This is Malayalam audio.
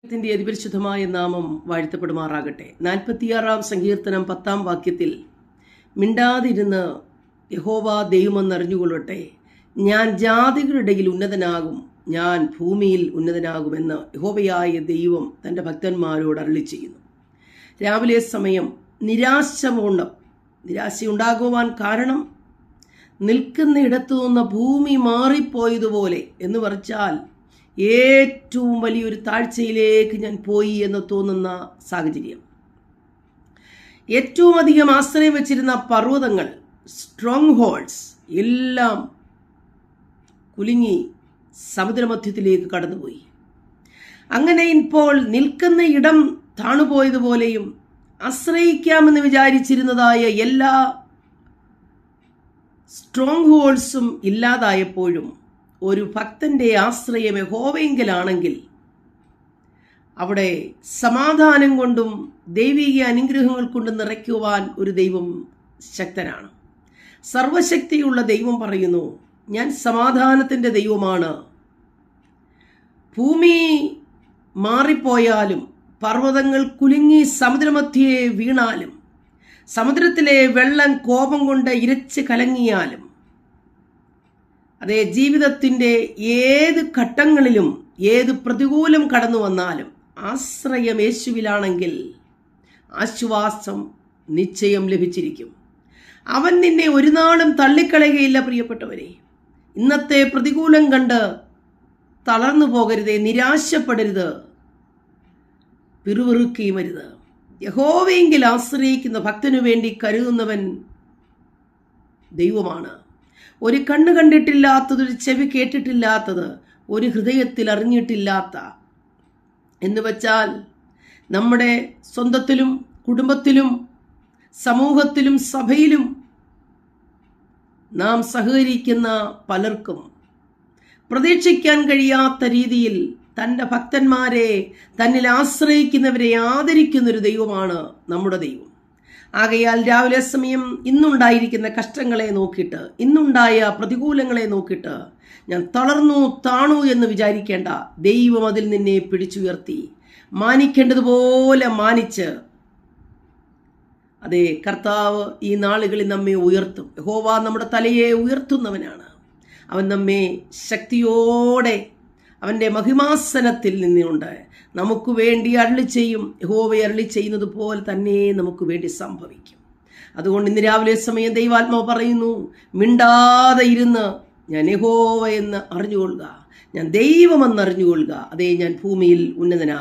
ത്തിന്റെ അതിപരിശുദ്ധമായ നാമം വാഴ്ത്തപ്പെടുമാറാകട്ടെ. 46-ാം സങ്കീർത്തനം 10-ാം വാക്യത്തിൽ, മിണ്ടാതിരുന്ന് യഹോവ ദൈവമെന്നറിഞ്ഞുകൊള്ളട്ടെ, ഞാൻ ജാതികളുടെ ഇടയിൽ ഉന്നതനാകും, ഞാൻ ഭൂമിയിൽ ഉന്നതനാകുമെന്ന് യഹോവയായ ദൈവം തൻ്റെ ഭക്തന്മാരോട് അരുളി ചെയ്യുന്നു. രാവിലെ സമയം നിരാശയുണ്ടാകുവാൻ കാരണം നിൽക്കുന്ന ഇടത്തു നിന്ന് ഭൂമി മാറിപ്പോയതുപോലെ എന്ന് പറഞ്ഞാൽ ഏറ്റവും വലിയൊരു താഴ്ചയിലേക്ക് ഞാൻ പോയി എന്ന് തോന്നുന്ന സാഹചര്യം. ഏറ്റവും അധികം ആശ്രയം വെച്ചിരുന്ന പർവ്വതങ്ങൾ, സ്ട്രോങ് ഹോൾഡ്സ് എല്ലാം കുലുങ്ങി സമുദ്രമധ്യത്തിലേക്ക് കടന്നുപോയി. അങ്ങനെ ഇപ്പോൾ നിൽക്കുന്ന ഇടം താണുപോയതുപോലെയും ആശ്രയിക്കാമെന്ന് വിചാരിച്ചിരുന്നതായ എല്ലാ സ്ട്രോങ് ഹോൾഡ്സും ഇല്ലാതായപ്പോഴും ഒരു ഭക്തന്റെ ആശ്രയം യഹോവയെങ്കിലാണെങ്കിൽ അവിടെ സമാധാനം കൊണ്ടും ദൈവിക അനുഗ്രഹങ്ങൾ കൊണ്ടും നിറയ്ക്കുവാൻ ഒരു ദൈവം ശക്തനാണ്. സർവശക്തിയുള്ള ദൈവം പറയുന്നു, ഞാൻ സമാധാനത്തിൻ്റെ ദൈവമാണ്. ഭൂമി മാറിപ്പോയാലും, പർവ്വതങ്ങൾ കുലുങ്ങി സമുദ്രമധ്യേ വീണാലും, സമുദ്രത്തിലെ വെള്ളം കോപം കൊണ്ട് ഇരച്ച് കലങ്ങിയാലും, അതേ ജീവിതത്തിൻ്റെ ഏത് ഘട്ടങ്ങളിലും ഏത് പ്രതികൂലം കടന്നു വന്നാലും ആശ്രയം യേശുവിലാണെങ്കിൽ ആശ്വാസം നിശ്ചയം ലഭിച്ചിരിക്കും. അവൻ നിന്നെ ഒരു നാളും തള്ളിക്കളയുകയില്ല. പ്രിയപ്പെട്ടവരെ, ഇന്നത്തെ പ്രതികൂലം കണ്ട് തളർന്നു പോകരുതേ, നിരാശപ്പെടരുത്, പിറുപിറുക്കുകയും അരുത്. യഹോവയെങ്കിൽ ആശ്രയിക്കുന്ന ഭക്തനു വേണ്ടി കരുതുന്നവൻ ദൈവമാണ്. ഒരു കണ്ണ് കണ്ടിട്ടില്ലാത്തത്, ഒരു ചെവി കേട്ടിട്ടില്ലാത്തത്, ഒരു ഹൃദയത്തിൽ അറിഞ്ഞിട്ടില്ലാത്ത എന്ന് വച്ചാൽ നമ്മുടെ സ്വന്തത്തിലും കുടുംബത്തിലും സമൂഹത്തിലും സഭയിലും നാം സഹകരിക്കുന്ന പലർക്കും പ്രതീക്ഷിക്കാൻ കഴിയാത്ത രീതിയിൽ തൻ്റെ ഭക്തന്മാരെ, തന്നിൽ ആശ്രയിക്കുന്നവരെ ആദരിക്കുന്നൊരു ദൈവമാണ് നമ്മുടെ ദൈവം. ആകയാൽ രാവിലെ സമയം ഇന്നുണ്ടായിരിക്കുന്ന കഷ്ടങ്ങളെ നോക്കിയിട്ട്, ഇന്നുണ്ടായ പ്രതികൂലങ്ങളെ നോക്കിയിട്ട് ഞാൻ തളർന്നു താണു എന്ന് വിചാരിക്കേണ്ട. ദൈവം അതിൽ നിന്നെ പിടിച്ചുയർത്തി മാനിക്കേണ്ടതുപോലെ മാനിച്ച്, അതെ, കർത്താവ് ഈ നാളുകളിൽ നമ്മെ ഉയർത്തും. യഹോവ നമ്മുടെ തലയെ ഉയർത്തുന്നവനാണ്. അവൻ നമ്മെ ശക്തിയോടെ അവൻ്റെ മഹിമാസനത്തിൽ നിന്നുകൊണ്ട് നമുക്ക് വേണ്ടി അരുളി ചെയ്യും. യഹോവ അരുളി ചെയ്യുന്നത് പോലെ തന്നെ നമുക്ക് വേണ്ടി സംഭവിക്കും. അതുകൊണ്ട് ഇന്ന് രാവിലെ സമയം ദൈവാത്മാവ് പറയുന്നു, മിണ്ടാതെ ഇരുന്ന് ഞാൻ യഹോവ എന്ന് അറിഞ്ഞുകൊള്ളുക, ഞാൻ ദൈവമെന്ന് അറിഞ്ഞുകൊള്ളുക, അതേ ഞാൻ ഭൂമിയിൽ ഉന്നതനാകും.